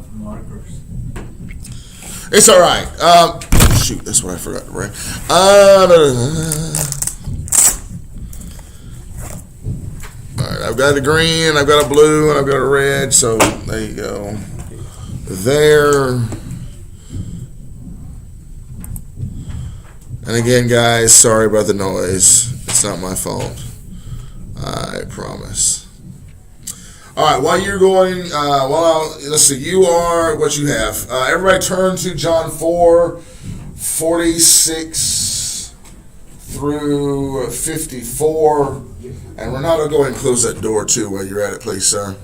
have markers. It's all right. Shoot, that's what I forgot to write. All right, I've got a green, I've got a blue, and I've got a red. So there you go. There. And again, guys, sorry about the noise. It's not my fault. I promise. All right, while you're going, let's see, you are what you have. Everybody turn to John 4:46 through 54. And Renato, go ahead and close that door too while you're at it, please, sir.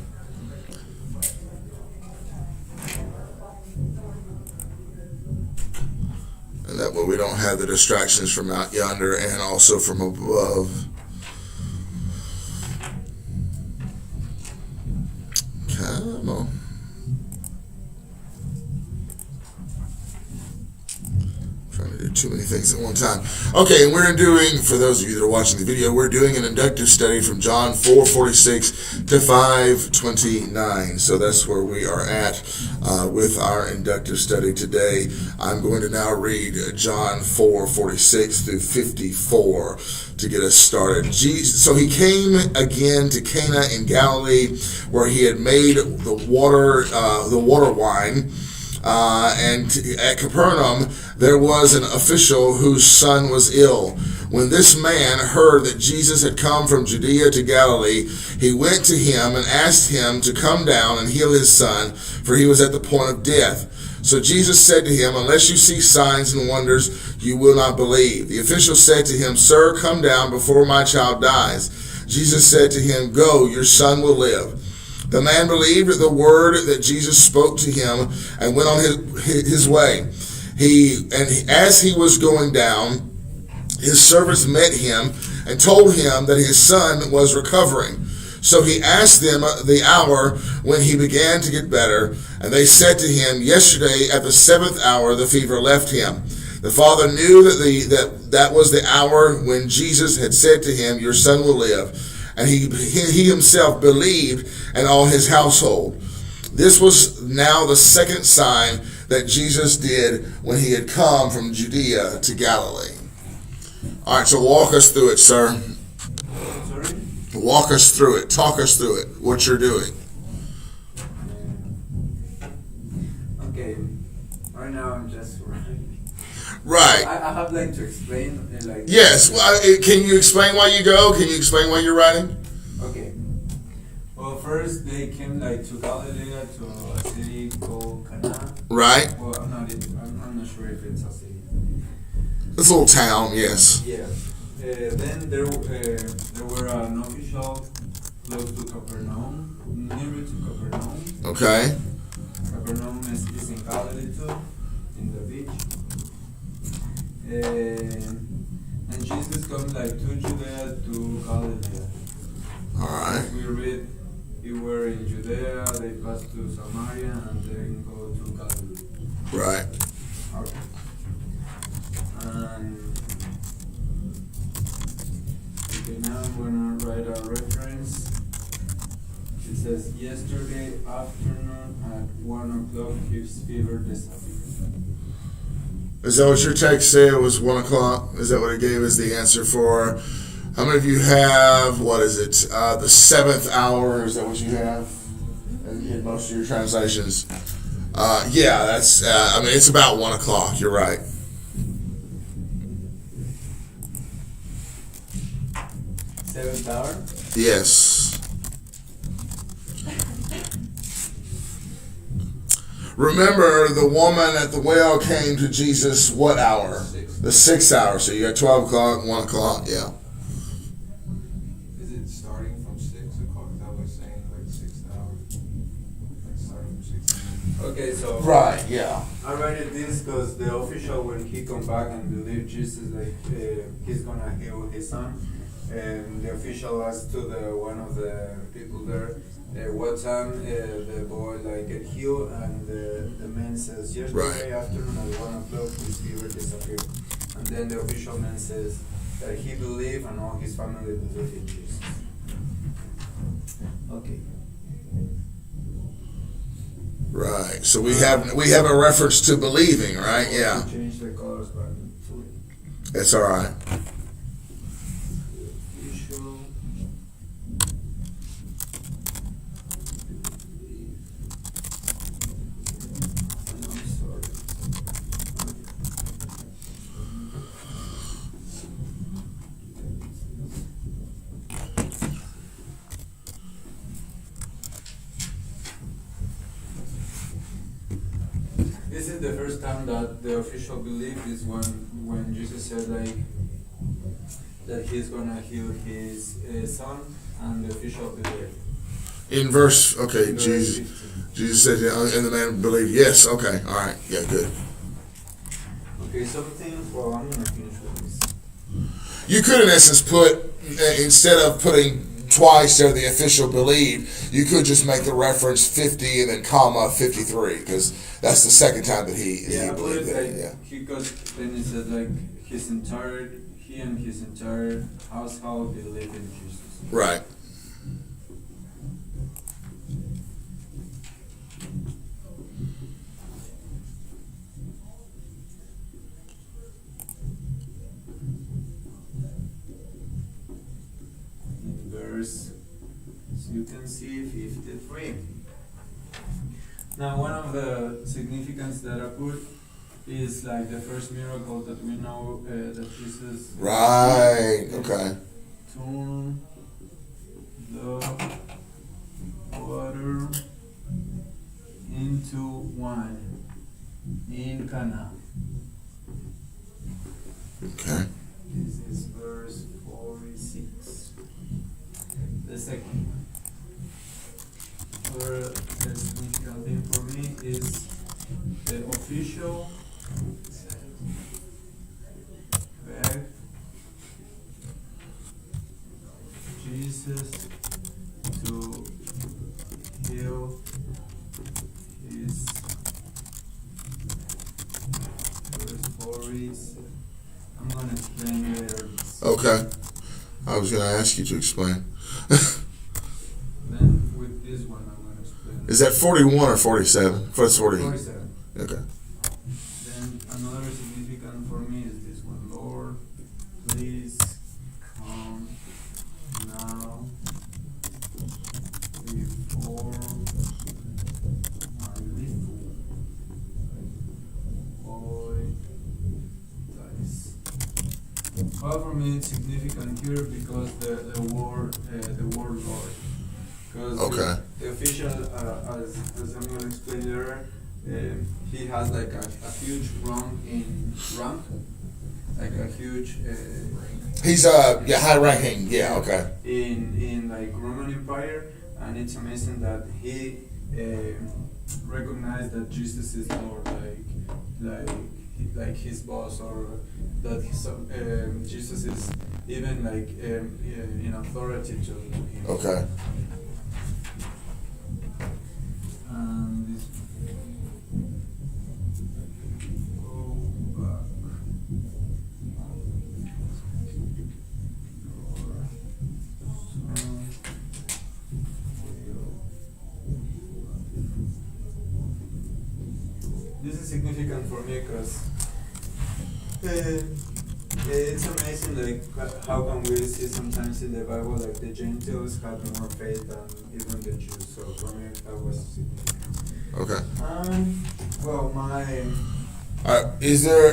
And that way we don't have the distractions from out yonder and also from above. Come on. Trying to do too many things at one time. Okay, and we're doing, for those of you that are watching the video, we're doing an inductive study from John 4:46 to 5:29. So that's where we are at with our inductive study today. I'm going to now read John 4:46 through 54 to get us started. So he came again to Cana in Galilee, where he had made the water wine. And at Capernaum, there was an official whose son was ill. When this man heard that Jesus had come from Judea to Galilee, he went to him and asked him to come down and heal his son, for he was at the point of death. So Jesus said to him, "Unless you see signs and wonders, you will not believe." The official said to him, "Sir, come down before my child dies." Jesus said to him, "Go, your son will live." The man believed the word that Jesus spoke to him and went on his way. As he was going down, his servants met him and told him that his son was recovering. So he asked them the hour when he began to get better, and they said to him, "Yesterday at the 7th hour the fever left him." The father knew that was the hour when Jesus had said to him, "Your son will live." And he himself believed, and all his household. This was now the second sign that Jesus did when he had come from Judea to Galilee. All right, so walk us through it, sir. Sorry? Walk us through it. Talk us through it, what you're doing. Okay, right now I'm just writing. Right. I have like to explain like. Yes. Well, can you explain why you go? Can you explain why you're writing? Okay. Well, first they came like to Galilee to a city called Cana. Right. Well, I'm not sure if it's a city. It's a little town. Yes. Yeah. Then there were an official close to Capernaum, near to Capernaum. Okay. Capernaum is in Galilee too, in the beach. And Jesus comes like to Judea to Galilee. All right. We read, you were in Judea, they passed to Samaria, and then go to Galilee. Right. Okay. And okay, now I'm gonna write a reference. It says, yesterday afternoon at 1 o'clock his fever disappeared. Is that what your text said? It was 1 o'clock? Is that what it gave us the answer for? How many of you have, what is it, the 7th hour? Is that what you have in most of your translations? Yeah, that's, it's about 1 o'clock. You're right. Seventh hour? Yes. Remember, the woman at the well came to Jesus what hour? The 6th hour. So you got 12 o'clock, 1 o'clock, yeah. Is it starting from 6 o'clock? That was saying like 6 hours. Like starting from 6 hours. Okay, so. Right, yeah. I write this because the official, when he come back and believe Jesus, like he's gonna heal his son, and the official asked to one of the people there, what time the boy like get healed, and the man says yesterday afternoon at 1 o'clock his fever disappeared, and then the official man says that he believed and all his family believed in Jesus. Okay. Right. So we have a reference to believing, right? Yeah. Change the colors back to it. That's all right. Official. I'm sorry. This is the first time that the official belief is when Jesus said like that he's gonna heal his son, and the official belief. In verse, okay, In verse Jesus 15. Jesus said, and the man believed. Yes. Okay. All right. Yeah. Good. Okay, something. Well, I'm gonna finish with this. You could, in essence, put instead of putting twice there the official believed, you could just make the reference 50 and then comma 53 because that's the second time that he Yeah, but believed it's it. like Yeah. he goes. Then it says like he and his entire household believe in Jesus. Right. In verse, so you can see 53. Now, one of the significance that I put is like the first miracle that we know that Jesus Right. is Okay. turn the water into wine in Cana. Okay. This is verse 46. The second one. Where the significant thing for me is the official beg Jesus to heal his verse 40. I'm gonna explain later. Okay. I was going to ask you to explain. Then with this one, I'm gonna explain. Is that 41 or 47? That's 40. 47. Okay. Then another significant for me is this one. Lord, please come now before my little boy dies. Well, for me, it's significant here because the word Lord. Because Okay. the official, as I'm going to explain later, he has like a huge rank, like a huge He's high ranking. Yeah. Okay. in like Roman Empire, and it's amazing that he recognized that Jesus is Lord, like his boss, or that Jesus is even like in authority to him. Okay. And this go back. This is significant for me because it's amazing, like how can we see sometimes in the Bible like the Gentiles had more faith than even the Jews. So for me that was significant. Okay. Well, my All right. Is there?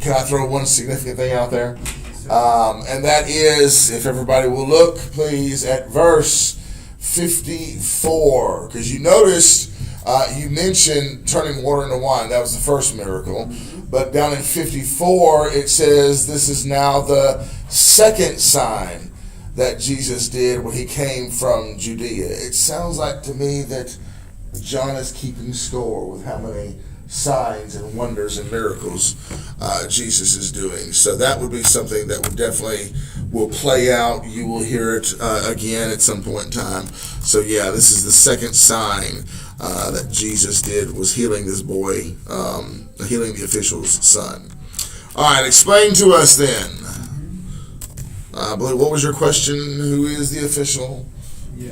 Can I throw one significant thing out there? And that is, if everybody will look, please, at verse 54, because you noticed you mentioned turning water into wine. That was the first miracle. But down in 54, it says this is now the second sign that Jesus did when he came from Judea. It sounds like to me that John is keeping score with how many signs and wonders and miracles Jesus is doing. So that would be something that would definitely will play out. You will hear it again at some point in time. So yeah, this is the second sign that Jesus did, was healing this boy, healing the official's son. All right, explain to us then. I believe, what was your question? Who is the official? yeah.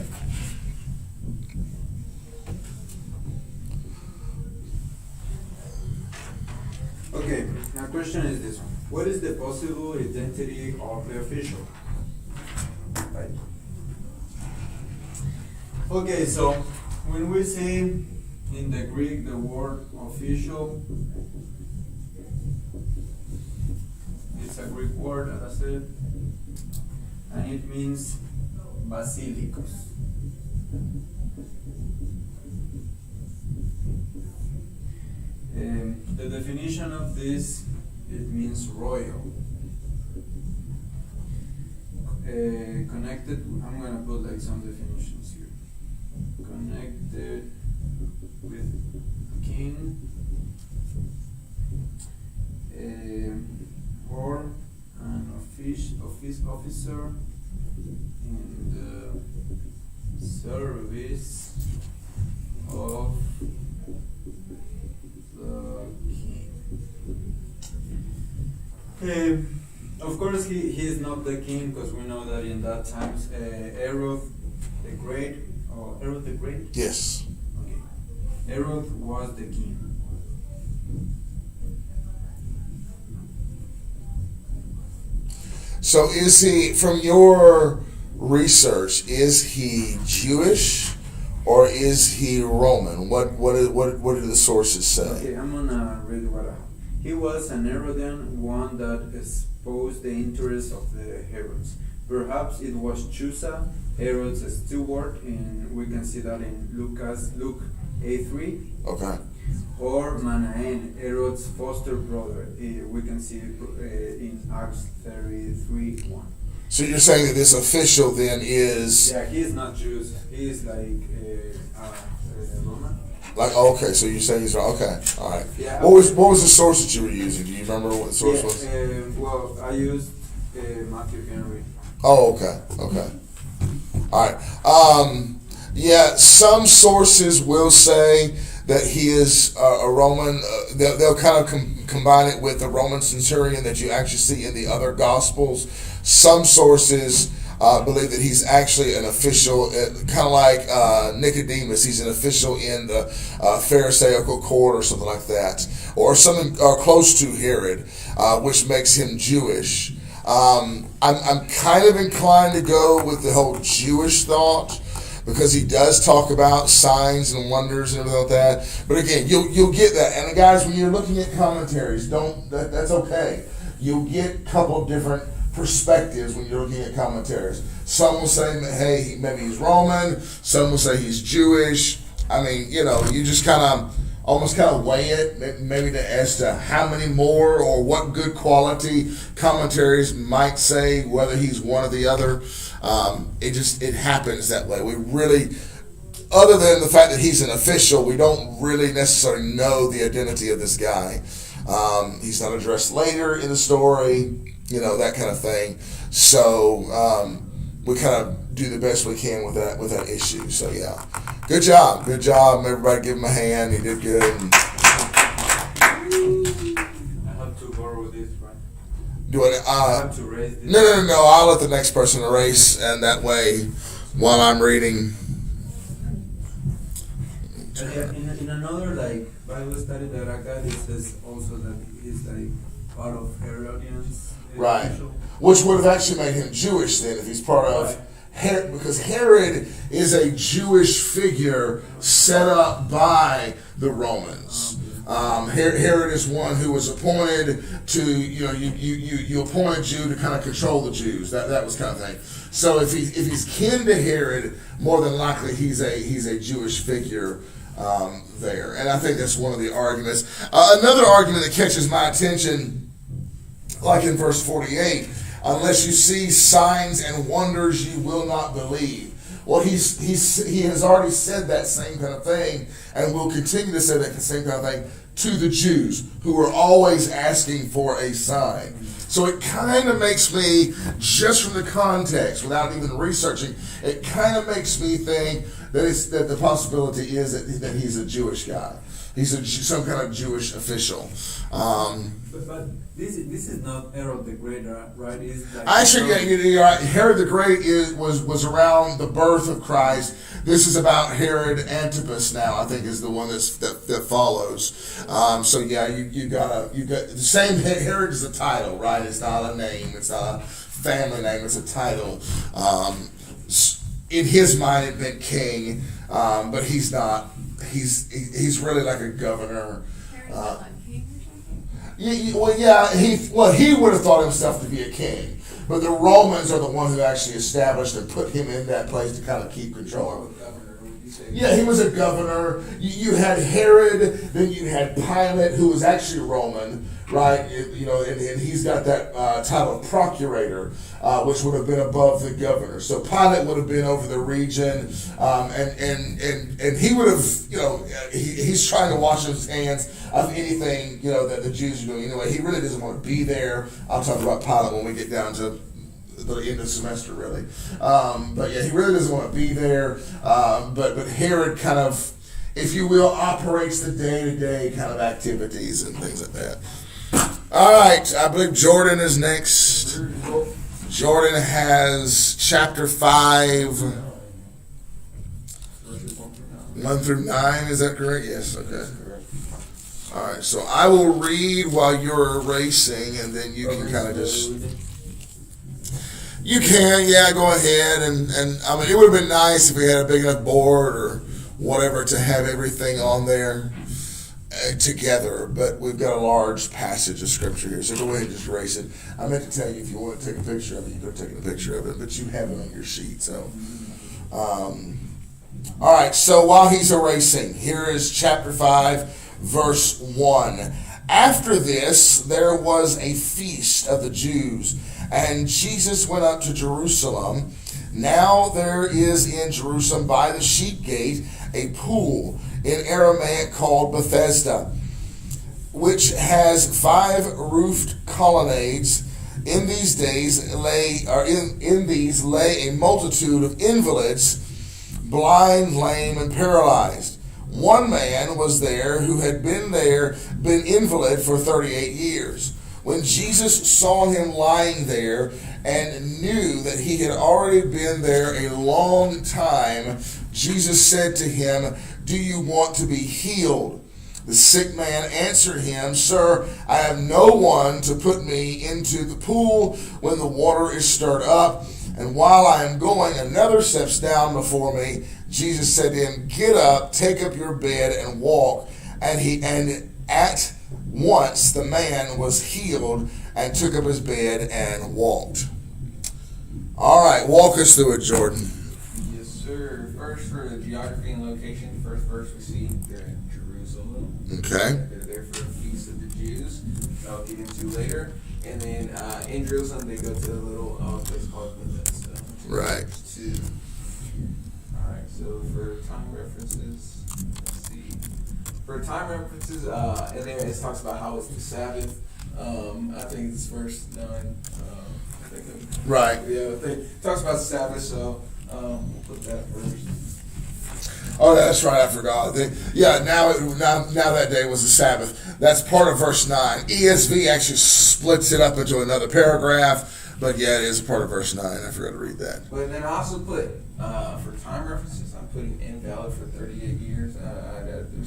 Okay, my question is this one. What is the possible identity of the official? Right. Okay, so when we say in the Greek the word official, it's a Greek word, as I said, and it means basilicos. The definition of this, it means royal. Connected, I'm going to put like some definitions here. Connected with king, or an officer in the service of the king. Of course, he is not the king, because we know that in that times Herod the Great, or Herod the Great? Yes. Okay. Herod was the king. So is he, from your research, is he Jewish or is he Roman? What do the sources say? Okay, I'm gonna read what I have. He was an Herodian, one that espoused the interests of the Herods. Perhaps it was Chusa, Herod's steward, and we can see that in Luke 8:3. Okay. Or Manaen, Herod's foster brother. We can see it in Acts 33:1. So you're saying that this official then is Yeah, he is not Jews. He is like Roman. like, oh, okay. So you're saying he's okay. All right. Yeah. What was the source that you were using? Do you remember what the source was? Well, I used Matthew Henry. Oh, okay. Okay. All right. Yeah, some sources will say that he is a Roman. They'll kind of combine it with the Roman centurion that you actually see in the other Gospels. Some sources believe that he's actually an official, kind of like Nicodemus. He's an official in the Pharisaical court or something like that, or something close to Herod, which makes him Jewish. I'm kind of inclined to go with the whole Jewish thought, because he does talk about signs and wonders and everything like that. But again, you'll get that. And guys, when you're looking at commentaries, that's okay. You'll get a couple of different perspectives when you're looking at commentaries. Some will say, hey, maybe he's Roman. Some will say he's Jewish. I mean, you just almost weigh it, maybe as to how many more or what good quality commentaries might say whether he's one or the other. It happens that way. We really, other than the fact that he's an official, we don't really necessarily know the identity of this guy. He's not addressed later in the story, that kind of thing. So we kind of do the best we can with that issue. So yeah, good job. Everybody give him a hand. He did good. I have to borrow this, right? Do it. I have to raise this. No. I'll let the next person erase, and that way, while I'm reading. In another Bible study that I got, it says also that he's part of Herodians. Right. Which would have actually made him Jewish then, if he's part of Herod, because Herod is a Jewish figure set up by the Romans. Herod is one who was appointed to, you appoint a Jew to kind of control the Jews. That was kind of thing. So if he's kin to Herod, more than likely he's a Jewish figure there. And I think that's one of the arguments. Another argument that catches my attention, like in verse 48, unless you see signs and wonders, you will not believe. Well, he has already said that same kind of thing, and will continue to say that same kind of thing to the Jews, who are always asking for a sign. So it kind of makes me, just from the context, without even researching, it kind of makes me think that the possibility is that he's a Jewish guy. He's some kind of Jewish official. But this is not Herod the Great, right? It's like Actually, you're right. Herod the Great was around the birth of Christ. This is about Herod Antipas now, I think, is the one that follows. So yeah, you got the same. Herod is a title, right? It's not a name. It's not a family name. It's a title. In his mind, it meant king, but he's not. He's really like a governor. He would have thought himself to be a king, but the Romans are the ones who actually established and put him in that place to kind of keep control. Yeah, he was a governor. You had Herod, then you had Pilate, who was actually Roman, right? And he's got that title of procurator, which would have been above the governor. So Pilate would have been over the region, and he would have, he's trying to wash his hands of anything, that the Jews are doing. Anyway, he really doesn't want to be there. I'll talk about Pilate when we get down to the end of the semester, really. But yeah, he really doesn't want to be there. But Herod kind of, if you will, operates the day-to-day kind of activities and things like that. All right, I believe Jordan is next. Jordan has chapter 5, 1 through 9. Is that correct? Yes, okay. All right, so I will read while you're erasing, and then you can kind of just... You can, yeah, go ahead. And I mean, it would have been nice if we had a big enough board or whatever to have everything on there together, but we've got a large passage of scripture here, so go ahead and just erase it. I meant to tell you if you want to take a picture of it, you could have taken a picture of it, but you have it on your sheet, so... all right, so while he's erasing, here is chapter 5, verse 1. After this, there was a feast of the Jews, and Jesus went up to Jerusalem. Now there is in Jerusalem by the sheep gate a pool in Aramaic called Bethesda, which has 5 roofed colonnades. In these lay a multitude of invalids, blind, lame, and paralyzed. One man was there who had been invalid for 38 years. When Jesus saw him lying there and knew that he had already been there a long time, Jesus said to him, "Do you want to be healed?" The sick man answered him, "Sir, I have no one to put me into the pool when the water is stirred up, and while I am going, another steps down before me." Jesus said to him, "Get up, take up your bed, and walk." And at once the man was healed and took up his bed and walked. All right, walk us through it, Jordan. Yes, sir. First, for the geography and location, first verse we see they're in Jerusalem. Okay. They're there for a feast of the Jews, that I'll get into later. And then in Jerusalem, they go to a little place called Bethesda. Right. Alright, so for time references, let's see. For time references, and then it talks about how it's the Sabbath. I think it's verse 9. Right. Yeah, it talks about the Sabbath, so we'll put that first. Oh, that's right. I forgot. Now that day was the Sabbath. That's part of verse 9. ESV actually splits it up into another paragraph, but yeah, it is a part of verse 9. I forgot to read that. But then I also put, for time references, I'm putting invalid for 38 years.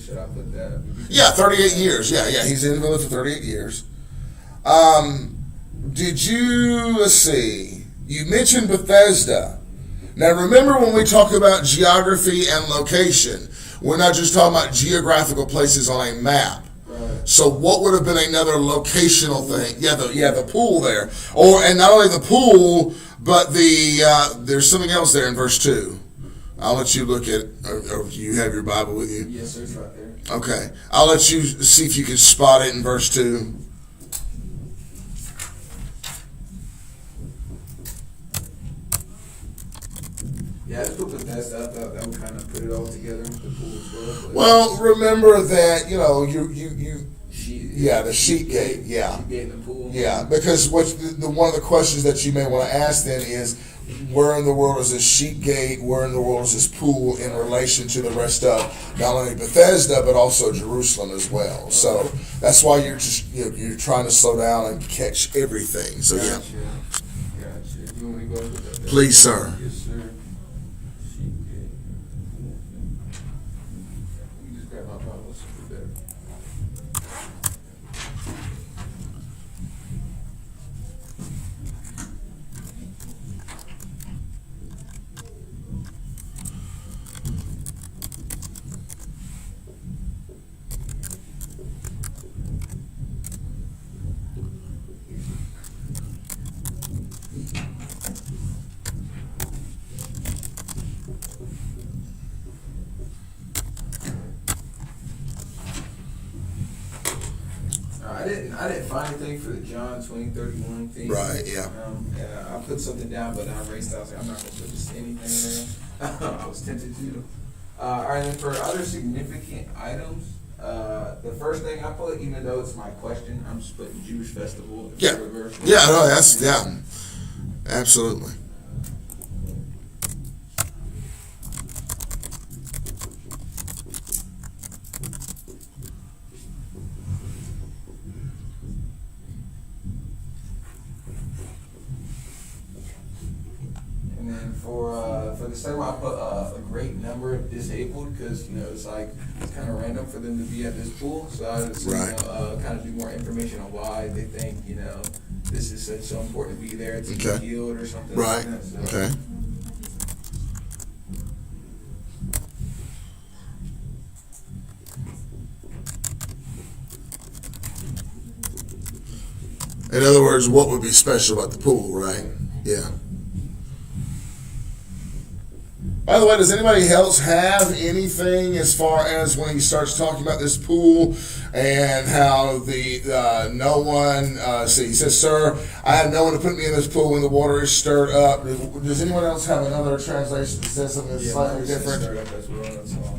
Should I put that? Yeah, 38 years. Yeah, he's invalid for 38 years. Let's see, you mentioned Bethesda. Now remember, when we talk about geography and location, we're not just talking about geographical places on a map. Right. So what would have been another locational thing? The pool there. And not only the pool, but there's something else there in verse 2. I'll let you look at, or you have your Bible with you? Yes, sir, it's right there. Okay. I'll let you see if you can spot it in verse 2. Yeah, I just put Bethesda. I thought that would kind of put it all together with the pool as well. Well, remember that, the sheep gate, yeah. Sheep gate in the pool. Yeah, because one of the questions that you may want to ask then is, where in the world is this sheep gate? Where in the world is this pool in relation to the rest of not only Bethesda but also Jerusalem as well? So that's why you're trying to slow down and catch everything. So yeah. Gotcha. You want me to go over that? Please, sir. Yes, sir. Sheep gate. You just grab my Bible, so it's better. I didn't find anything for the John 20:31 thing. Right, yeah. I put something down, but I erased it. I was like, I'm not going to put just anything there. I was tempted to. All right, and for other significant items, the first thing I put, even though it's my question, I'm just putting Jewish festival. Yeah. Yeah, no, that's, yeah. Absolutely. And then for the second one, I put a great number of disabled because it's like it's kind of random for them to be at this pool. So I just Right. kind of do more information on why they think this is so important to be there to Okay. be healed or something Right. like that. So. Okay. In other words, what would be special about the pool, right? Yeah. By the way, does anybody else have anything as far as when he starts talking about this pool and how the no one, he says, "Sir, I have no one to put me in this pool when the water is stirred up." Does anyone else have another translation that says something that's slightly different? Stirred up as well, that's all.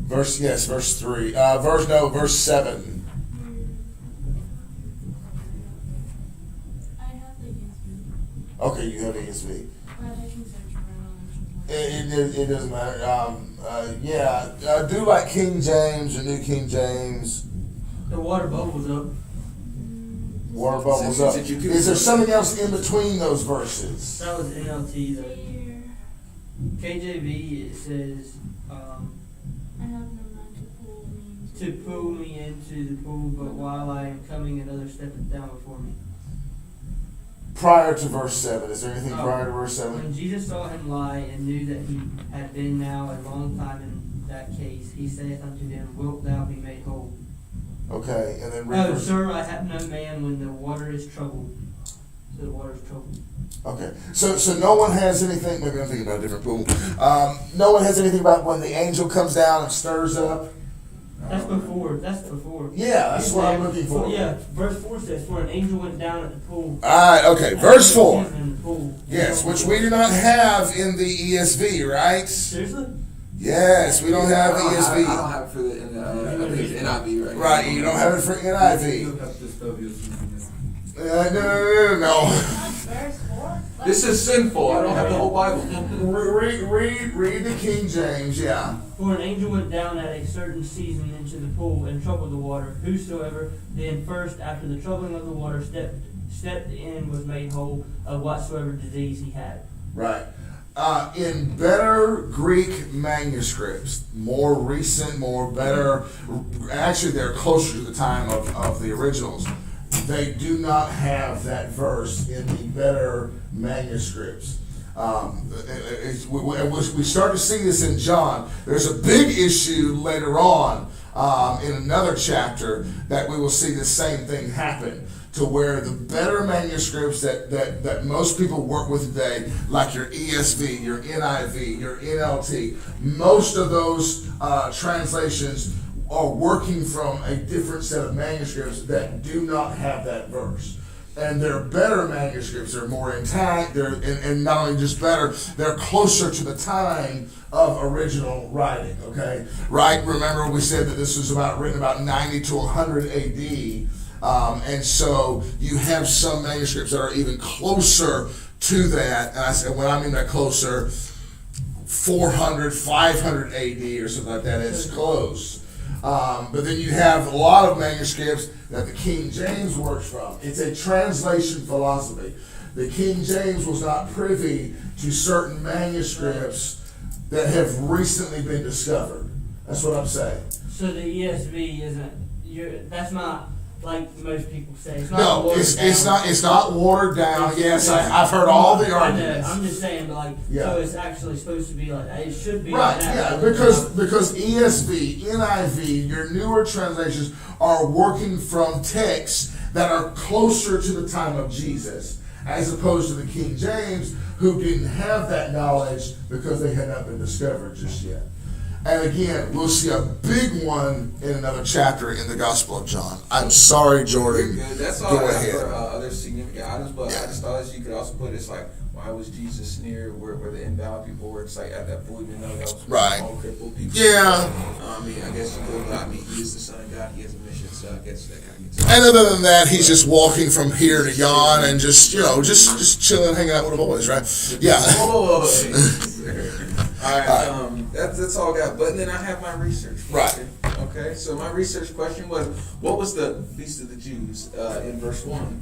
Verse 3. Verse 7. I have the ESV. Okay, you have ESV. But I can search for It doesn't matter. Do like King James or New King James. The water bubbles up. Water bubbles up. Is there something else in between those verses? That was NLT though. Here, KJV, it says, I have no man to pull me into the pool, but while I am coming, another steppeth down before me. Prior to verse 7. Is there anything Oh. prior to verse 7? When Jesus saw him lie and knew that he had been now a long time in that case, he saith unto him, Wilt thou be made whole? Okay, and then read Oh, verse. sir, I have no man when the water is troubled. So the water is troubled. Okay, so no one has anything. Maybe I'm thinking about a different pool. No one has anything about when the angel comes down and stirs up. That's before. That's before. Yeah, that's what I'm looking for. Yeah, verse 4 says, For an angel went down at the pool. Alright, okay, verse 4. In the pool. Yes, which we do not have in the ESV, right? Seriously? Yes, we don't have I don't ESV. have it for the NIV right now. Right, you don't have it for NIV. You have to stop using it. No. verse 4? This is sinful. I don't have the whole Bible. Read the King James, yeah. For an angel went down at a certain season into the pool and troubled the water. Whosoever then first, after the troubling of the water, stepped in was made whole of whatsoever disease he had. Right. In better Greek manuscripts, more recent, better, actually they're closer to the time of the originals, they do not have that verse in the better manuscripts. We start to see this in John. There's a big issue later on in another chapter that we will see the same thing happen, to where the better manuscripts that most people work with today, like your ESV, your NIV, your NLT, most of those translations are working from a different set of manuscripts that do not have that verse. And they're better manuscripts. They're more intact. And not only just better, they're closer to the time of original writing. Okay, right? Remember we said that this was written about 90 to 100 AD. And so you have some manuscripts that are even closer to that. And I said, when I mean that closer, 400, 500 AD or something like that. It's close. But then you have a lot of manuscripts that the King James works from. It's a translation philosophy. The King James was not privy to certain manuscripts that have recently been discovered. That's what I'm saying. So the ESV isn't, that's not like most people say. It's not No, watered it's down. not watered down. Yes, I've heard all the I know, arguments. I'm just saying, but like, Yeah. so it's actually supposed to be like that. It should be Right, like that. yeah, rather than- because ESV, NIV, your newer translations are working from texts that are closer to the time of Jesus, as opposed to the King James, who didn't have that knowledge because they had not been discovered just yet. And again, we'll see a big one in another chapter in the Gospel of John. I'm sorry, Jordan. You're good. That's all Go I have ahead. for other significant items, but Yeah. I just thought you could also put it's like, why was Jesus near where the invalid people were? It's like at that point, even though that was Right. all crippled people. Yeah. I mean, I guess you could. I mean, he is the Son of God. He has a mission, so I guess that kind of gets. And other than that, he's just walking from here to yon and just, just chilling, hanging out with the boys, right? Yeah. Oh, all right. That's all I got. But then I have my research. Right. Okay. So my research question was, what was the Feast of the Jews in verse 1?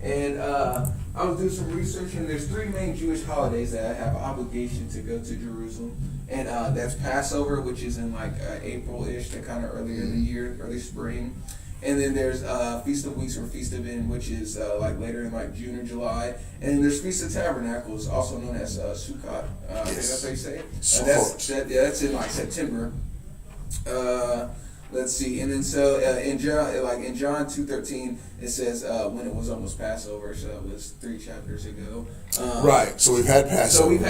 And I was doing some research, and there's 3 main Jewish holidays that I have an obligation to go to Jerusalem. And that's Passover, which is in like April-ish, that kind of earlier in the year, early spring. And then there's Feast of Weeks or Feast of In, which is like later in like June or July. And then there's Feast of Tabernacles, also known as Sukkot. I think that's how you say it. That's in like September. Let's see, and then so in John 2:13 it says when it was almost Passover, so it was 3 chapters ago. Right. So we've had Passover. So we've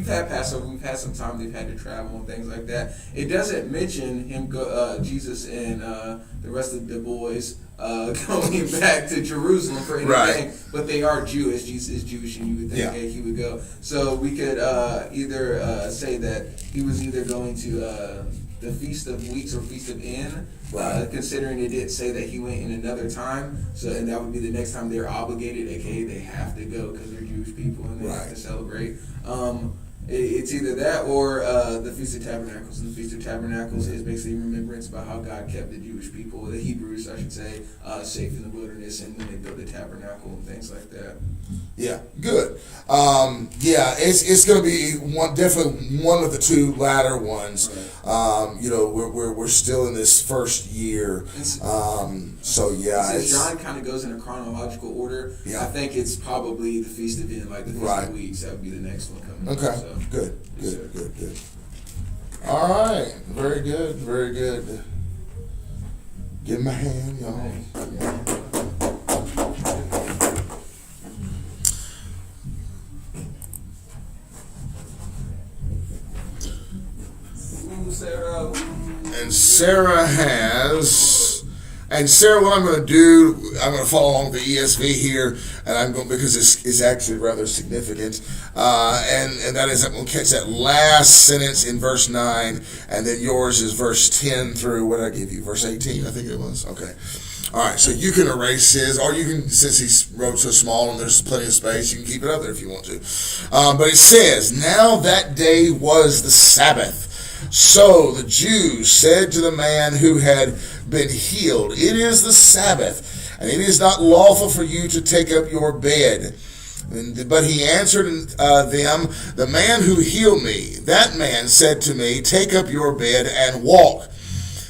had Passover. We've had some time they've had to travel and things like that. It doesn't mention him, Jesus and the rest of the boys going back to Jerusalem for anything. Right. But they are Jewish. Jesus is Jewish, and you would think he would go. So we could either say that he was either going to the Feast of Weeks or Feast of In, considering it did say that he went in another time, so and that would be the next time they're obligated, aka they have to go because they're Jewish people and they have to celebrate. It's either that or the Feast of Tabernacles. And the Feast of Tabernacles is basically remembrance about how God kept the Jewish people, the Hebrews, I should say, safe in the wilderness, and when they built the tabernacle and things like that. Yeah, good. It's going to be definitely one of the 2 latter ones. Right. We're still in this first year. Since John kind of goes in a chronological order, I think it's probably the Feast of In, like the Feast of Weeks. That would be the next one coming. Okay, up, so. good. All right, very good. Give him a hand, y'all. Sarah. And Sarah, what I'm going to do, I'm going to follow along with the ESV here, and I'm going because it's actually rather significant, and that is I'm going to catch that last sentence in verse 9, and then yours is verse 10 through what did I give you, verse 18, I think it was. Okay. All right, so you can erase his, or you can, since he wrote so small and there's plenty of space, you can keep it up there if you want to. But it says, now that day was the Sabbath. So the Jews said to the man who had been healed, it is the Sabbath, and it is not lawful for you to take up your bed. But he answered them, the man who healed me, that man said to me, take up your bed and walk.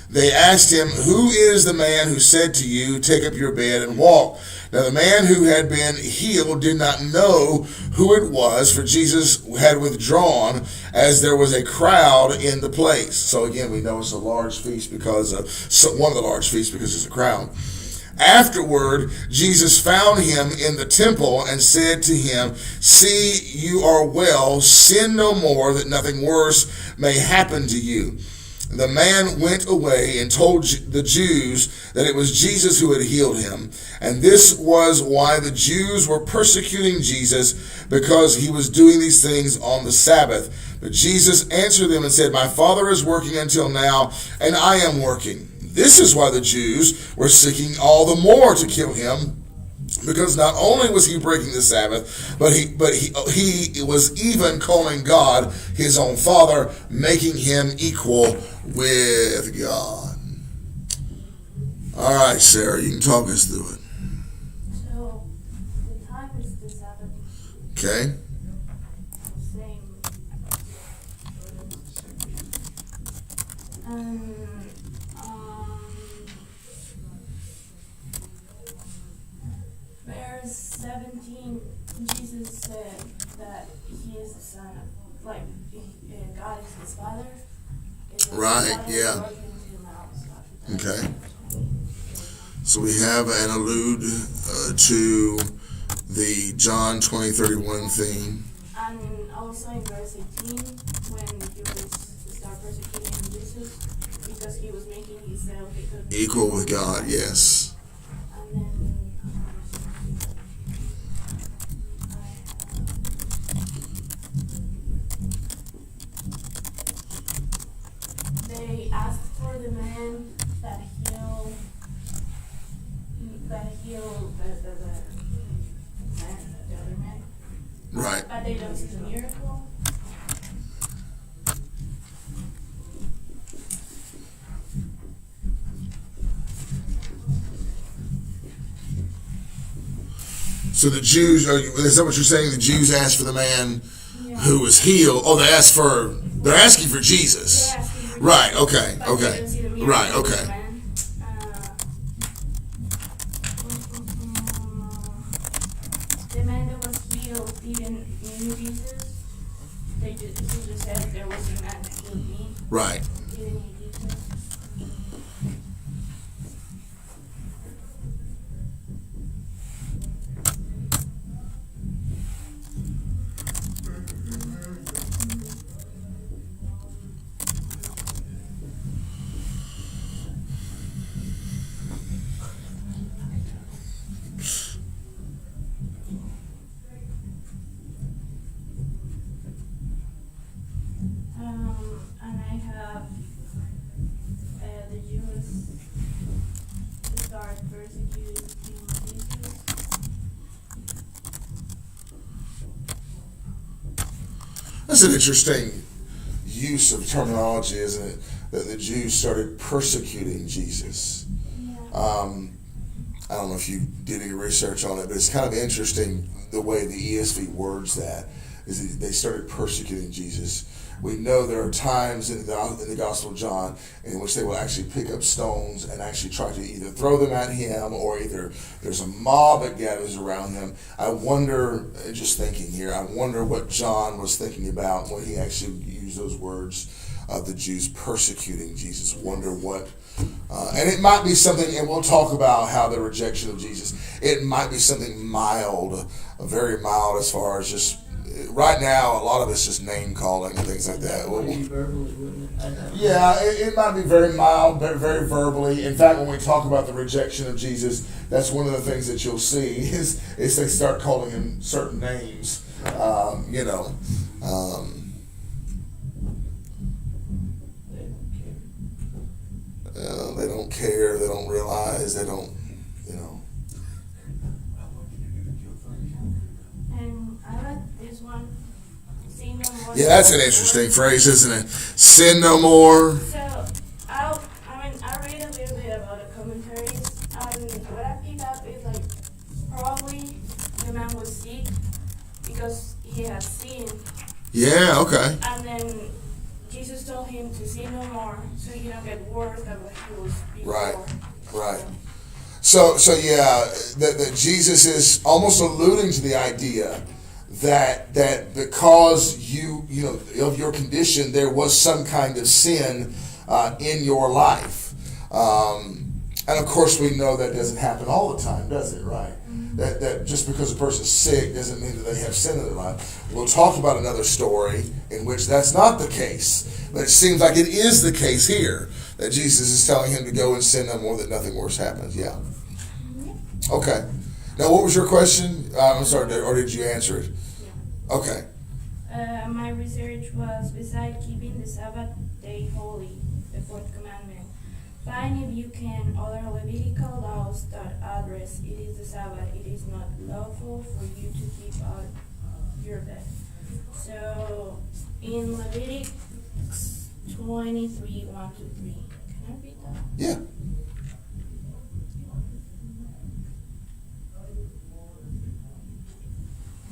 They asked him, who is the man who said to you, take up your bed and walk? Now the man who had been healed did not know who it was, for Jesus had withdrawn, as there was a crowd in the place. So again, we know it's a large feast because of one of the large feasts because it's a crowd. Afterward, Jesus found him in the temple and said to him, see, you are well, sin no more, that nothing worse may happen to you. The man went away and told the Jews that it was Jesus who had healed him. And this was why the Jews were persecuting Jesus, because he was doing these things on the Sabbath. But Jesus answered them and said, my Father is working until now, and I am working. This is why the Jews were seeking all the more to kill him, because not only was he breaking the Sabbath, but he was even calling God his own Father, making him equal with God. All right, Sarah, you can talk us through it. So, the time is the Sabbath. Okay? Same. Um, verse 17, Jesus said that he is the son of, like, God is his father. Right, yeah. Okay. So we have an allude to the John 20:31 theme. And also in verse 18, when he was start persecuting Jesus, because he was making himself Equal with God, yes. And then they asked for the man that healed the other man. Right. But they don't see the miracle. So the Jews, is that what you're saying? The Jews asked for the man Yeah. who was healed. Oh, they're asking for Jesus. They're asking for Right, Jesus, okay, but okay. they don't see the miracle Right, of the okay. man. The man that was healed didn't knew Jesus. He just said there was a man that healed me. Right. He didn't need Jesus. And I have the Jews start persecuting Jesus. That's an interesting use of terminology, isn't it? That the Jews started persecuting Jesus. Yeah. I don't know if you did any research on it, but it's kind of interesting the way the ESV words that. Is that they started persecuting Jesus. We know there are times in the Gospel of John in which they will actually pick up stones and actually try to either throw them at him, or either there's a mob that gathers around him. I wonder, just thinking here, I wonder what John was thinking about when he actually used those words of the Jews persecuting Jesus. Wonder what, and it might be something, and we'll talk about how the rejection of Jesus, it might be something mild, very mild, as far as just, right now, a lot of it's just name calling and things like that. Would be verbally, wouldn't it? Yeah, it might be very mild, but very verbally. In fact, when we talk about the rejection of Jesus, that's one of the things that you'll see is they start calling him certain names. You know. They don't care. They don't realize. They don't. You know. And I like this one. Sin no more. Yeah, that's an interesting phrase, isn't it? Sin no more. So, I read a little bit about the commentaries, and what I picked up is like probably the man was sick because he had sinned, Yeah. Okay. and then Jesus told him to sin no more, so he don't get worse than what he was before. Right. Right. So yeah, that Jesus is almost alluding to the idea that because you know of your condition, there was some kind of sin in your life, and of course we know that doesn't happen all the time, does it? Right? That just because a person's sick doesn't mean that they have sin in their life. We'll talk about another story in which that's not the case, but it seems like it is the case here, that Jesus is telling him to go and sin no more, that nothing worse happens. Yeah. Okay. Now, what was your question? I'm sorry, or did you answer it? Yeah. Okay. My research was, beside keeping the Sabbath day holy, the fourth commandment, find if you can other Levitical laws that address it is the Sabbath. It is not lawful for you to keep out your bed. So in Leviticus 23, 1 to 3. Can I read that? Yeah.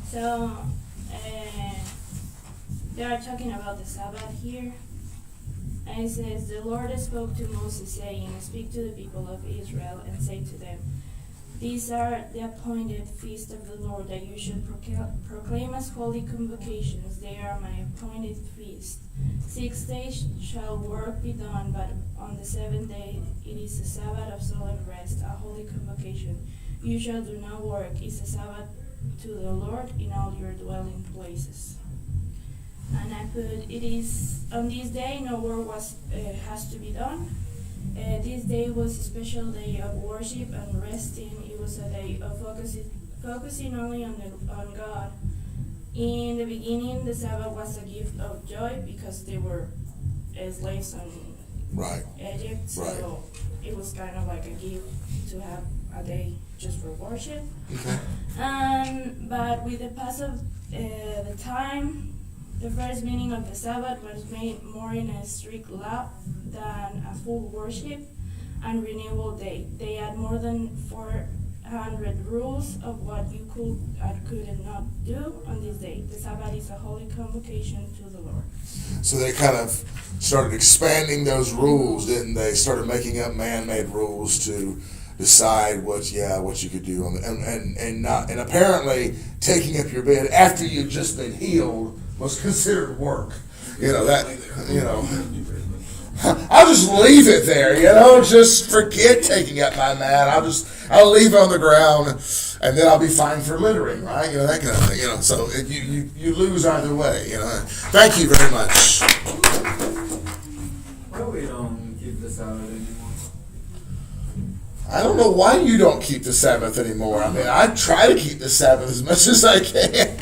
So they are talking about the Sabbath here. And it says, the Lord spoke to Moses, saying, speak to the people of Israel and say to them, these are the appointed feasts of the Lord that you should proclaim as holy convocations. They are my appointed feasts. 6 days shall work be done, but on the 7th day it is a Sabbath of solemn rest, a holy convocation. You shall do no work. It's a Sabbath to the Lord in all your dwelling places. And I put, it is on this day no work has to be done. This day was a special day of worship and resting. It was a day of focusing only on God. In the beginning, the Sabbath was a gift of joy because they were slaves in Egypt. So it was kind of like a gift to have a day just for worship. But with the pass of the time, the first meaning of the Sabbath was made more in a strict law than a full worship and renewal day. They had more than 400 rules of what you could and could not do on this day. The Sabbath is a holy convocation to the Lord. So they kind of started expanding those rules, didn't they? Started making up man-made rules to decide what you could do on and apparently taking up your bed after you've just been healed was considered work. I'll just leave it there, just forget taking up my mat. I'll leave it on the ground and then I'll be fine for littering, right? That kind of thing, so you lose either way, Thank you very much. Why we don't keep the Sabbath anymore? I don't know why you don't keep the Sabbath anymore. I mean, I try to keep the Sabbath as much as I can.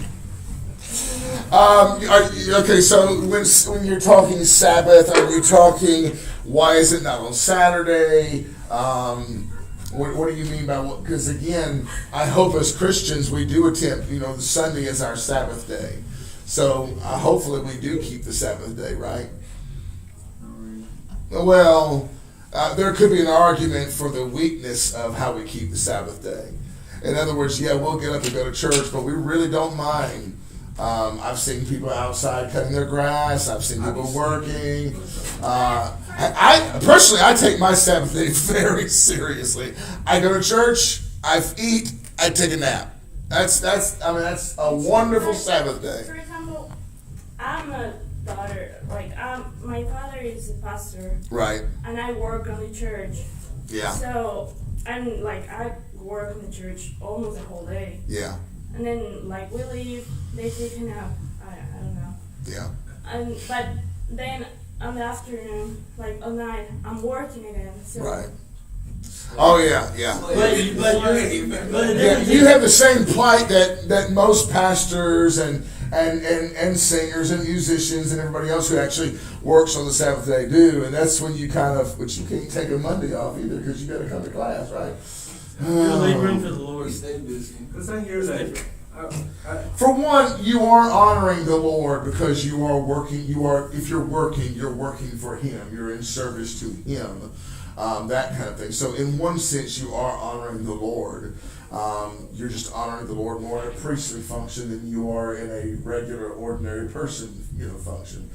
Okay, so when you're talking Sabbath, are you talking why is it not on Saturday? What do you mean by what? Because again, I hope as Christians we do attempt, the Sunday is our Sabbath day. So hopefully we do keep the Sabbath day, right? Well, there could be an argument for the weakness of how we keep the Sabbath day. In other words, we'll get up and go to church, but we really don't mind. I've seen people outside cutting their grass. I've seen people working. I personally, I take my Sabbath day very seriously. I go to church, I eat, I take a nap. That's a wonderful Sabbath day. For example, I'm a daughter. My father is a pastor. Right. And I work on the church. Yeah. So I work in the church almost the whole day. Yeah. And then we leave, they take a nap. I don't know. Yeah. But then on the afternoon, all night, I'm working again. So right. Oh yeah. But You have the same plight that most pastors and singers and musicians and everybody else who actually works on the Sabbath day do, and that's when you which you can't take a Monday off either because you got to come to class, right? you'll leave room for the Lord. We stay busy. Because I hear For one, you are honoring the Lord because you are working. If you're working, you're working for Him. You're in service to Him. That kind of thing. So in one sense, you are honoring the Lord. You're just honoring the Lord more in a priestly function than you are in a regular, ordinary person, function.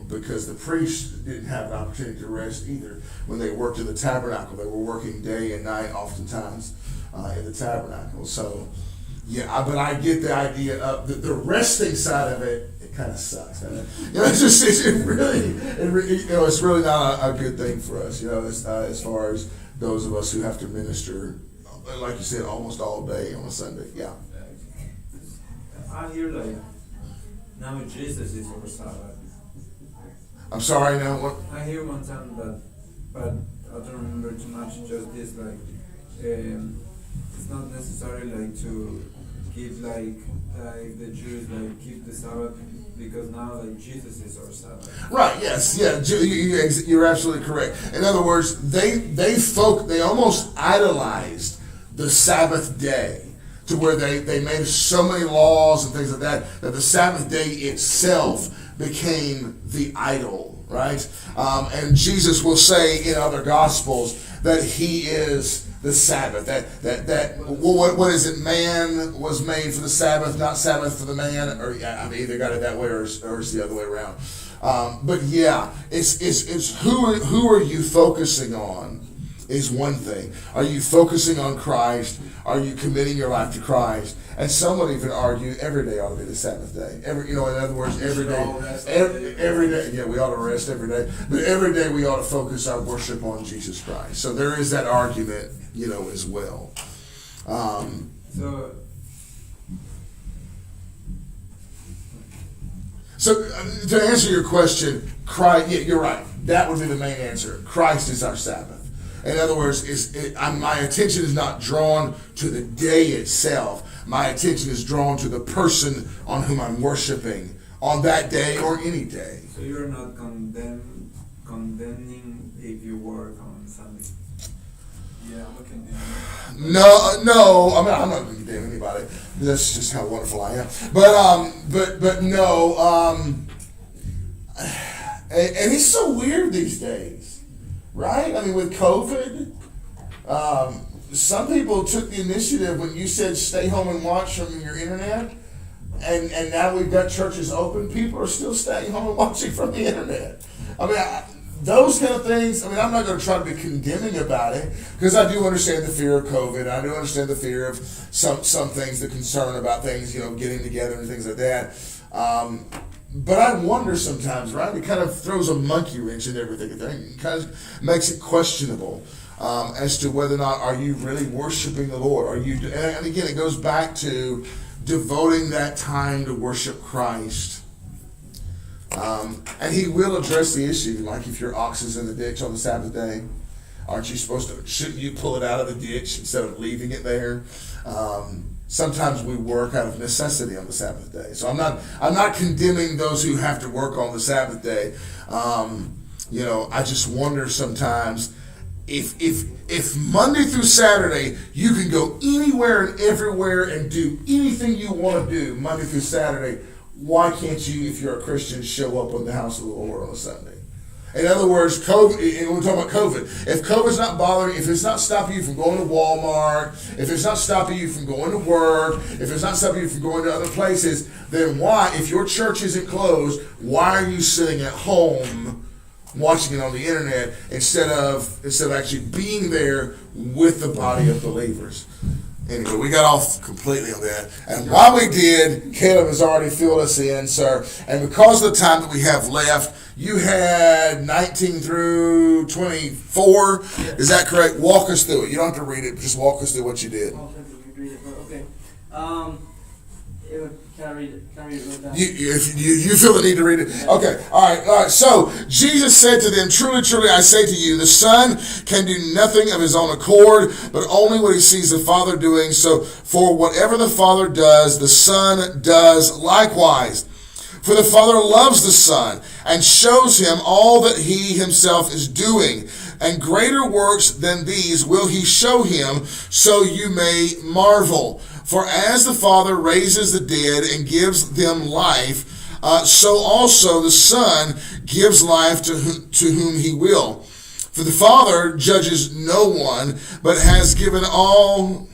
Because the priests didn't have an opportunity to rest either. When they worked in the tabernacle, they were working day and night, oftentimes in the tabernacle. So, but I get the idea of the resting side of it. It kind of sucks. Doesn't it? It's really not a good thing for us. As far as those of us who have to minister, like you said, almost all day on a Sunday. Yeah. I hear now Jesus is our Sabbath. I'm sorry. Now what? I hear one time that, but I don't remember too much. Just this, it's not necessary to keep the Jews keep the Sabbath because now like Jesus is our Sabbath. Right. Yes. Yeah. You're absolutely correct. In other words, they almost idolized the Sabbath day to where they made so many laws and things like that the Sabbath day itself became the idol. Right. And Jesus will say in other Gospels that He is the Sabbath. What is it? Man was made for the Sabbath, not Sabbath for the man. Or I've either got it that way or it's the other way around. But yeah, it's who are you focusing on is one thing. Are you focusing on Christ? Are you committing your life to Christ? And some would even argue every day ought to be the Sabbath day. In other words, every day, yeah, we ought to rest every day. But every day we ought to focus our worship on Jesus Christ. So there is that argument, as well. So to answer your question, Christ, yeah, you're right. That would be the main answer. Christ is our Sabbath. In other words, my attention is not drawn to the day itself. My attention is drawn to the person on whom I'm worshiping on that day or any day. So you're not condemning if you work on Sunday? Yeah, I'm a condemner. No. I mean, I'm not going to condemn anybody. That's just how wonderful I am. But no. And it's so weird these days, right? I mean, with COVID, some people took the initiative when you said stay home and watch from your internet, and now we've got churches open. People are still staying home and watching from the internet. I mean, those kind of things. I mean, I'm not going to try to be condemning about it because I do understand the fear of COVID. I do understand the fear of some things, the concern about things, getting together and things like that. But I wonder sometimes, right? It kind of throws a monkey wrench in everything. It kind of makes it questionable as to whether or not are you really worshiping the Lord? Are you? And again, it goes back to devoting that time to worship Christ. And He will address the issue. Like if your ox is in the ditch on the Sabbath day, aren't you supposed to? Shouldn't you pull it out of the ditch instead of leaving it there? Sometimes we work out of necessity on the Sabbath day. So I'm not condemning those who have to work on the Sabbath day. I just wonder sometimes if Monday through Saturday you can go anywhere and everywhere and do anything you want to do Monday through Saturday, why can't you, if you're a Christian, show up in the house of the Lord on a Sunday? In other words, COVID, and we're talking about COVID. If COVID's not bothering, if it's not stopping you from going to Walmart, if it's not stopping you from going to work, if it's not stopping you from going to other places, then why, if your church isn't closed, why are you sitting at home watching it on the internet instead of actually being there with the body of believers? Anyway, we got off completely on that. And while we did, Caleb has already filled us in, sir. And because of the time that we have left, you had 19 through 24. Is that correct? Walk us through it. You don't have to read it, but just walk us through what you did. Okay. Can I read it? Real fast? You feel the need to read it? Okay. All right. So Jesus said to them, "Truly, truly, I say to you, the Son can do nothing of his own accord, but only what he sees the Father doing. So for whatever the Father does, the Son does likewise. For the Father loves the Son and shows him all that he himself is doing. And greater works than these will he show him, so you may marvel. For as the Father raises the dead and gives them life, so also the Son gives life to whom he will. For the Father judges no one, but has given all...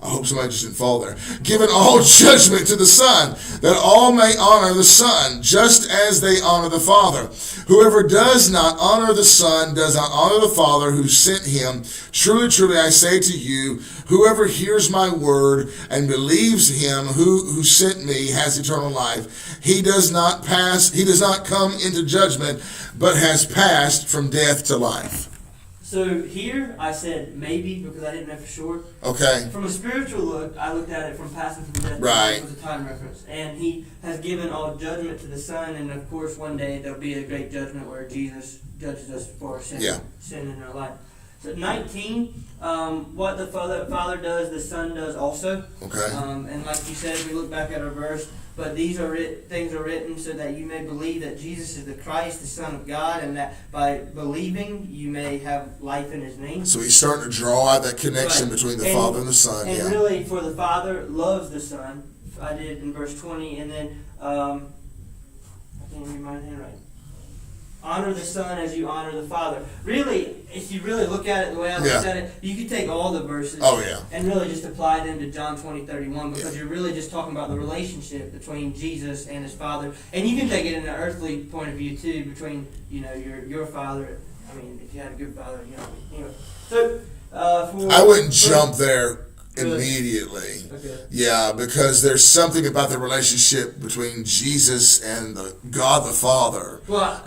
I hope somebody just didn't fall there. Given all judgment to the Son, that all may honor the Son, just as they honor the Father. Whoever does not honor the Son does not honor the Father who sent him. Truly, truly, I say to you, whoever hears my word and believes him who sent me has eternal life. He does not come into judgment, but has passed from death to life. So here I said maybe because I didn't know for sure. Okay. From a spiritual look, I looked at it from passing from death to right. life was a time reference. And he has given all judgment to the Son, and of course one day there'll be a great judgment where Jesus judges us for sin in our life. So 19, what the Father does, the Son does also. Okay. And like you said, we look back at our verse, but these are things are written so that you may believe that Jesus is the Christ, the Son of God, and that by believing you may have life in His name. So he's starting to draw out that connection Right. between the Father and the Son. And Yeah. really, for the Father loves the Son. I did in verse 20, and then I can't read my handwriting. Honor the Son as you honor the Father. Really, if you really look at it the way I looked at it, you could take all the verses and really just apply them to John 20:31 because you're really just talking about the relationship between Jesus and His Father. And you can take it in an earthly point of view too, between your father. I mean, if you had a good father, anyway. So I wouldn't jump there immediately. Okay. Yeah, because there's something about the relationship between Jesus and God the Father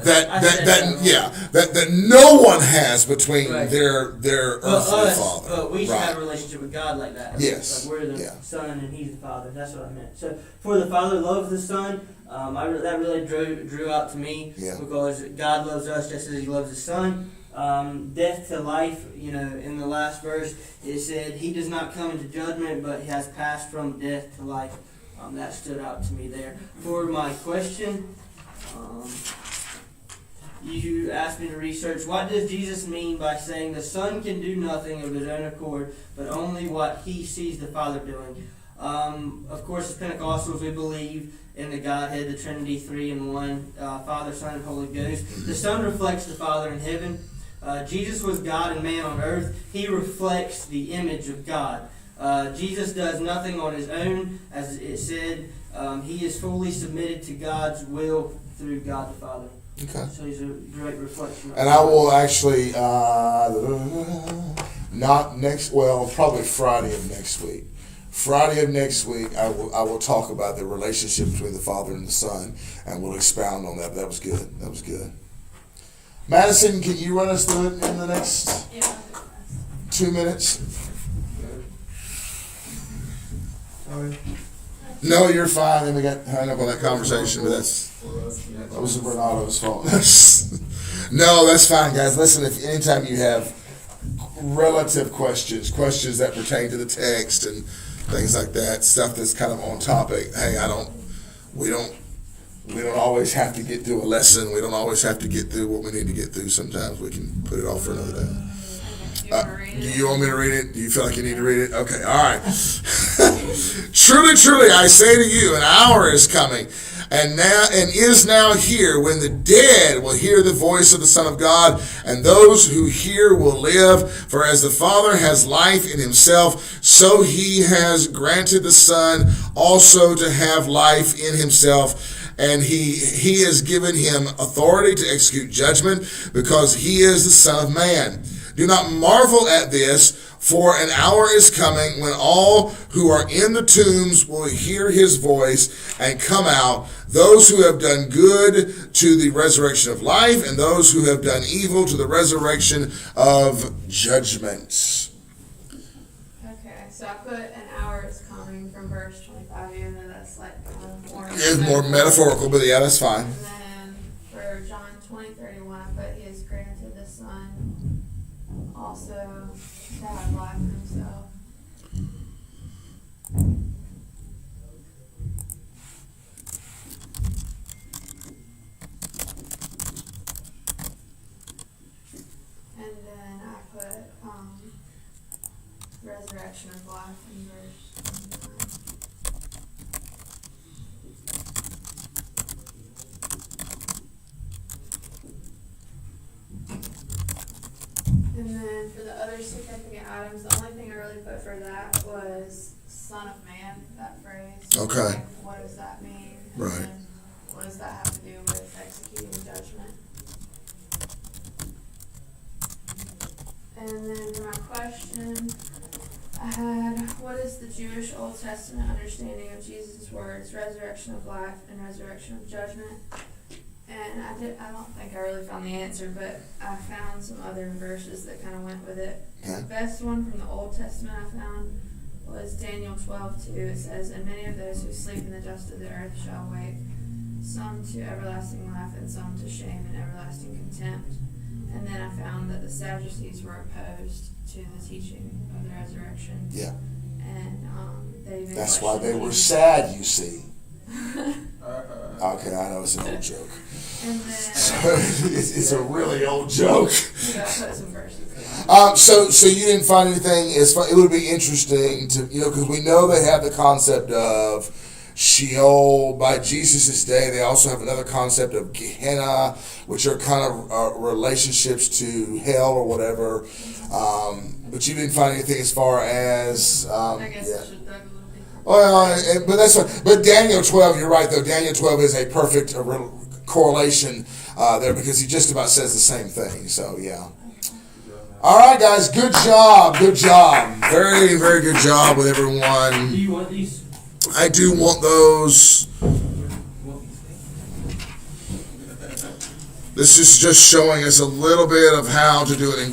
that no one has between their earthly father. But we should have a relationship with God like that. Yes. Like we're the Son and He's the Father. That's what I meant. So for the Father loves the Son, that really drew out to me because God loves us just as He loves the Son. Death to life, in the last verse, it said, He does not come into judgment, but He has passed from death to life. That stood out to me there. For my question, you asked me to research, what does Jesus mean by saying the Son can do nothing of His own accord, but only what He sees the Father doing? Of course, as Pentecostals, we believe in the Godhead, the Trinity, 3 in 1, Father, Son, and Holy Ghost. The Son reflects the Father in heaven. Jesus was God and man on earth. He reflects the image of God. Jesus does nothing on His own, as it said. He is fully submitted to God's will through God the Father. Okay. So He's a great reflection. And I will actually, probably Friday of next week. Friday of next week, I will talk about the relationship between the Father and the Son, and we'll expound on that. That was good. Madison, can you run us through it in the next 2 minutes? Sorry. No, you're fine. And we got hung up on that conversation, but that was Bernardo's fault. No, that's fine, guys. Listen, if anytime you have relative questions that pertain to the text and things like that, stuff that's kind of on topic, hey, we don't always have to get through a lesson. We don't always have to get through what we need to get through. Sometimes we can put it off for another day. Do you want me to read it? Do you feel like you need to read it? Okay, all right. Truly, truly, I say to you, an hour is coming, and is now here, when the dead will hear the voice of the Son of God, and those who hear will live. For as the Father has life in Himself, so He has granted the Son also to have life in Himself. And he has given Him authority to execute judgment, because He is the Son of Man. Do not marvel at this, for an hour is coming when all who are in the tombs will hear His voice and come out, those who have done good to the resurrection of life, and those who have done evil to the resurrection of judgment. Okay, so I put an hour is coming from verse 25, even though that's like more. It's more metaphorical, but yeah, that's fine. And then for John 20:31, I put He has granted the Son also to have life in Himself. And then I put resurrection of life in verse 29. And then for the other significant items, the only thing I really put for that was Son of Man, that phrase. Okay. Like, what does that mean? And Right. then what does that have to do with executing judgment? And then for my question, I had, what is the Jewish Old Testament understanding of Jesus' words, resurrection of life and resurrection of judgment? And I don't think I really found the answer, but I found some other verses that kind of went with it. Okay. The best one from the Old Testament I found was Daniel 12:2. It says, "And many of those who sleep in the dust of the earth shall wake, some to everlasting life and some to shame and everlasting contempt." And then I found that the Sadducees were opposed to the teaching of the resurrection. Yeah. And they even That's why they questioned were Jesus. sad, you see. Uh-uh. Okay, I know it's an old joke. And So, then it's a really old joke. you got to put some verses. So you didn't find anything as far, it would be interesting to, because we know they have the concept of Sheol by Jesus' day. They also have another concept of Gehenna, which are kind of relationships to hell or whatever. But you didn't find anything as far as, I guess yeah. I should dive a little deeper. Well, but that's what, but Daniel 12, you're right though. Daniel 12 is a perfect correlation there because he just about says the same thing. So yeah. All right, guys. Good job. Good job. Very, very good job with everyone. Do you want these? I do want those. This is just showing us a little bit of how to do it in